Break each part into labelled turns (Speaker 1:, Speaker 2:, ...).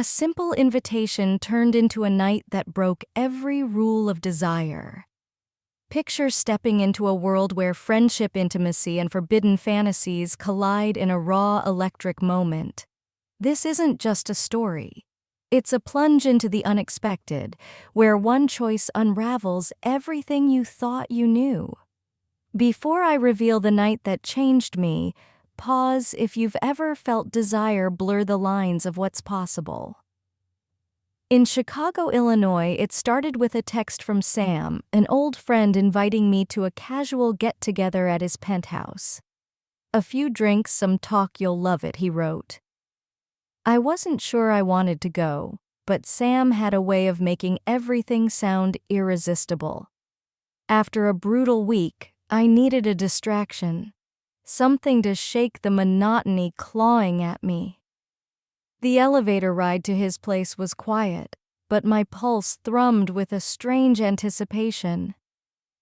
Speaker 1: A simple invitation turned into a night that broke every rule of desire. Picture stepping into a world where friendship, intimacy, and forbidden fantasies collide in a raw, electric moment. This isn't just a story. It's a plunge into the unexpected, where one choice unravels everything you thought you knew. Before I reveal the night that changed me, pause if you've ever felt desire blur the lines of what's possible. In Chicago, Illinois, it started with a text from Sam, an old friend inviting me to a casual get-together at his penthouse. "A few drinks, some talk, you'll love it," he wrote. I wasn't sure I wanted to go, but Sam had a way of making everything sound irresistible. After a brutal week, I needed a distraction, something to shake the monotony clawing at me. The elevator ride to his place was quiet, but my pulse thrummed with a strange anticipation.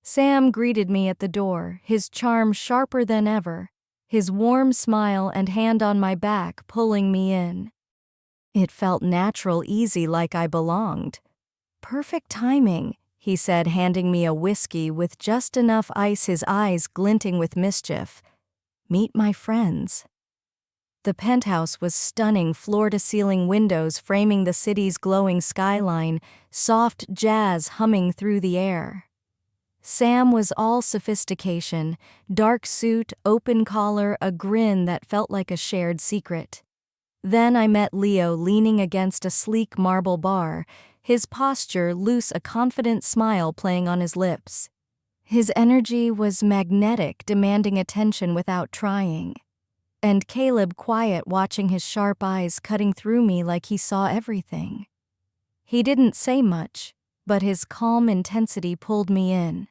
Speaker 1: Sam greeted me at the door, his charm sharper than ever, his warm smile and hand on my back pulling me in. It felt natural, easy, like I belonged. "Perfect timing," he said, handing me a whiskey with just enough ice, his eyes glinting with mischief. "Meet my friends." The penthouse was stunning, floor-to-ceiling windows framing the city's glowing skyline, soft jazz humming through the air. Sam was all sophistication, dark suit, open collar, a grin that felt like a shared secret. Then I met Leo leaning against a sleek marble bar, his posture loose, a confident smile playing on his lips. His energy was magnetic, demanding attention without trying. And Caleb, quiet, watching, his sharp eyes cutting through me like he saw everything. He didn't say much, but his calm intensity pulled me in.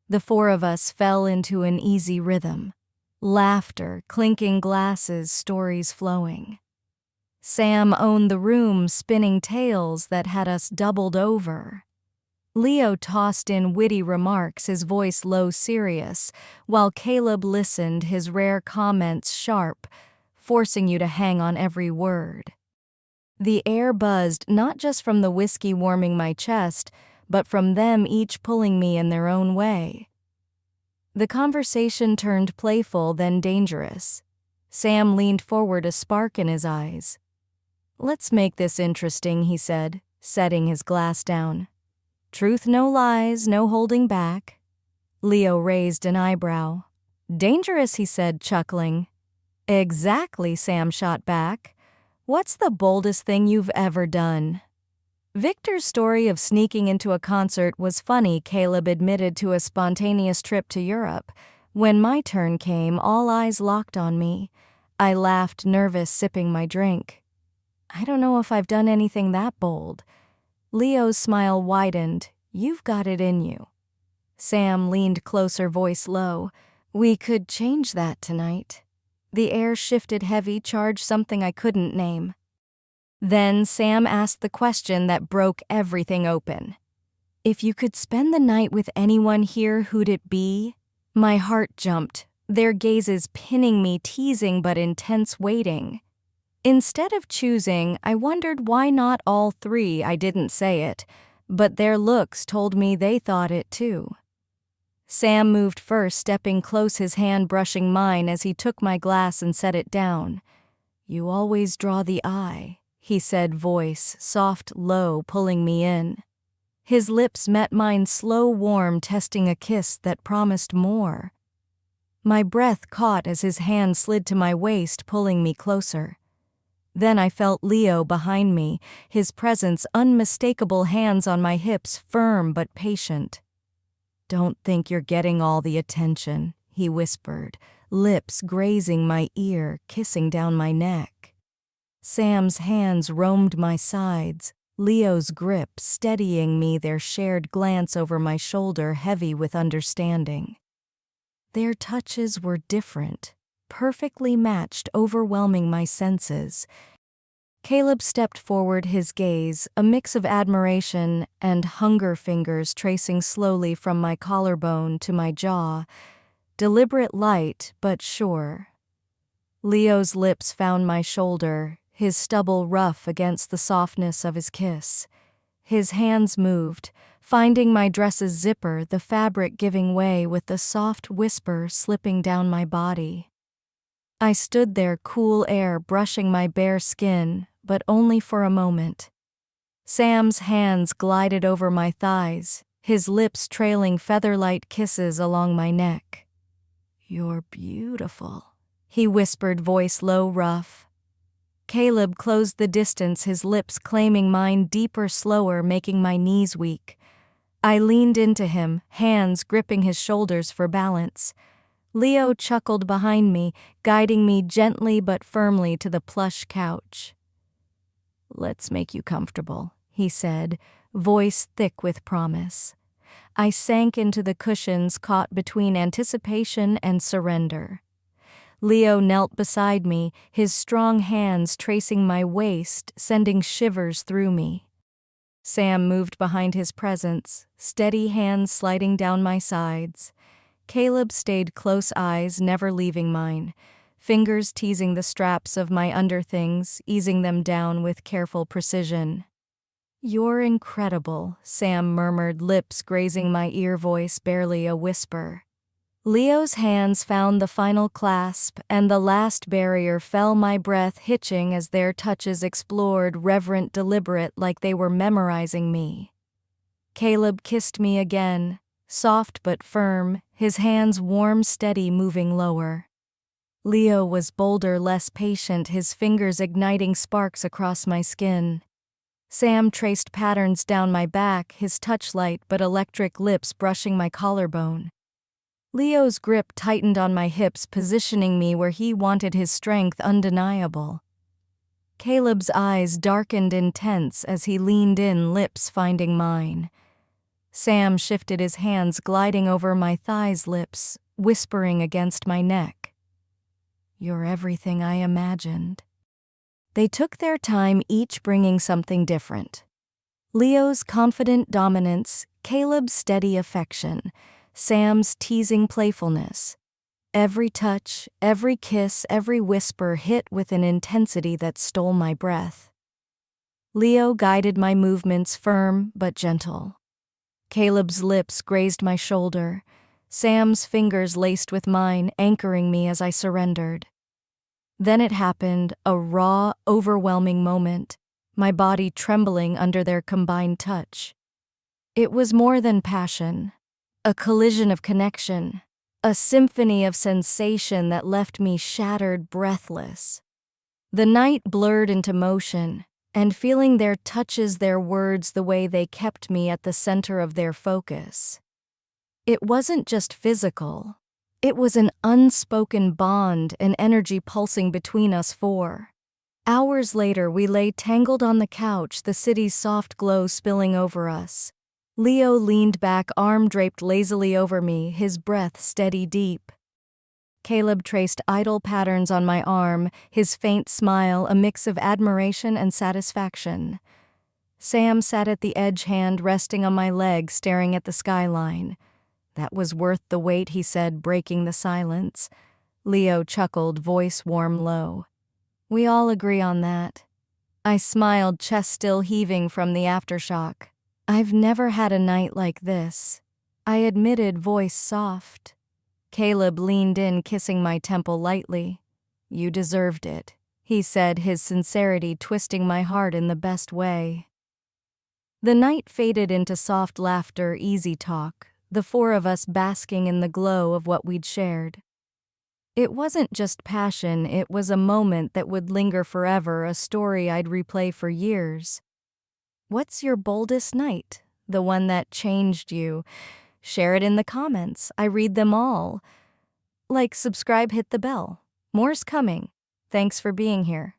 Speaker 1: The four of us fell into an easy rhythm. Laughter, clinking glasses, stories flowing. Sam owned the room, spinning tales that had us doubled over. Leo tossed in witty remarks, his voice low, serious, while Caleb listened, his rare comments sharp, forcing you to hang on every word. The air buzzed, not just from the whiskey warming my chest, but from them each pulling me in their own way. The conversation turned playful, then dangerous. Sam leaned forward, a spark in his eyes. "Let's make this interesting," he said, setting his glass down. "Truth, no lies, no holding back." Leo raised an eyebrow. "Dangerous," he said, chuckling. "Exactly," Sam shot back. "What's the boldest thing you've ever done?" Victor's story of sneaking into a concert was funny, Caleb admitted, to a spontaneous trip to Europe. When my turn came, all eyes locked on me. I laughed, nervous, sipping my drink. "I don't know if I've done anything that bold." Leo's smile widened. "You've got it in you." Sam leaned closer, voice low. "We could change that tonight." The air shifted, heavy, charged, something I couldn't name. Then Sam asked the question that broke everything open. "If you could spend the night with anyone here, who'd it be?" My heart jumped, their gazes pinning me, teasing but intense, waiting. Instead of choosing, I wondered why not all three. I didn't say it, but their looks told me they thought it too. Sam moved first, stepping close, his hand brushing mine as he took my glass and set it down. "You always draw the eye," he said, voice soft, low, pulling me in. His lips met mine, slow, warm, testing a kiss that promised more. My breath caught as his hand slid to my waist, pulling me closer. Then I felt Leo behind me, his presence unmistakable, hands on my hips, firm but patient. "Don't think you're getting all the attention," he whispered, lips grazing my ear, kissing down my neck. Sam's hands roamed my sides, Leo's grip steadying me, their shared glance over my shoulder heavy with understanding. Their touches were different, perfectly matched, overwhelming my senses. Caleb stepped forward, his gaze, a mix of admiration and hunger, fingers tracing slowly from my collarbone to my jaw, deliberate, light but sure. Leo's lips found my shoulder, his stubble rough against the softness of his kiss. His hands moved, finding my dress's zipper, the fabric giving way with the soft whisper slipping down my body. I stood there, cool air brushing my bare skin, but only for a moment. Sam's hands glided over my thighs, his lips trailing feather-light kisses along my neck. "You're beautiful," he whispered, voice low, rough. Caleb closed the distance, his lips claiming mine deeper, slower, making my knees weak. I leaned into him, hands gripping his shoulders for balance. Leo chuckled behind me, guiding me gently but firmly to the plush couch. "Let's make you comfortable," he said, voice thick with promise. I sank into the cushions, caught between anticipation and surrender. Leo knelt beside me, his strong hands tracing my waist, sending shivers through me. Sam moved behind his presence, steady hands sliding down my sides. Caleb stayed close, eyes never leaving mine, fingers teasing the straps of my underthings, easing them down with careful precision. "You're incredible," Sam murmured, lips grazing my ear, voice barely a whisper. Leo's hands found the final clasp, and the last barrier fell, my breath hitching as their touches explored, reverent, deliberate, like they were memorizing me. Caleb kissed me again, soft but firm, his hands warm, steady, moving lower. Leo was bolder, less patient, his fingers igniting sparks across my skin. Sam traced patterns down my back, his touch light but electric, lips brushing my collarbone. Leo's grip tightened on my hips, positioning me where he wanted, his strength undeniable. Caleb's eyes darkened, intense, as he leaned in, lips finding mine. Sam shifted, his hands gliding over my thighs, lips whispering against my neck. "You're everything I imagined." They took their time, each bringing something different. Leo's confident dominance, Caleb's steady affection, Sam's teasing playfulness. Every touch, every kiss, every whisper hit with an intensity that stole my breath. Leo guided my movements, firm but gentle. Caleb's lips grazed my shoulder, Sam's fingers laced with mine, anchoring me as I surrendered. Then it happened, a raw, overwhelming moment, my body trembling under their combined touch. It was more than passion. A collision of connection, a symphony of sensation that left me shattered, breathless. The night blurred into motion, and feeling their touches, their words, the way they kept me at the center of their focus. It wasn't just physical. It was an unspoken bond, an energy pulsing between us four. Hours later, we lay tangled on the couch, the city's soft glow spilling over us. Leo leaned back, arm draped lazily over me, his breath steady, deep. Caleb traced idle patterns on my arm, his faint smile a mix of admiration and satisfaction. Sam sat at the edge, hand resting on my leg, staring at the skyline. "That was worth the wait," he said, breaking the silence. Leo chuckled, voice warm, low. "We all agree on that." I smiled, chest still heaving from the aftershock. "I've never had a night like this," I admitted, voice soft. Caleb leaned in, kissing my temple lightly. "You deserved it," he said, his sincerity twisting my heart in the best way. The night faded into soft laughter, easy talk, the four of us basking in the glow of what we'd shared. It wasn't just passion, it was a moment that would linger forever, a story I'd replay for years. What's your boldest night? The one that changed you? Share it in the comments. I read them all. Like, subscribe, hit the bell. More's coming. Thanks for being here.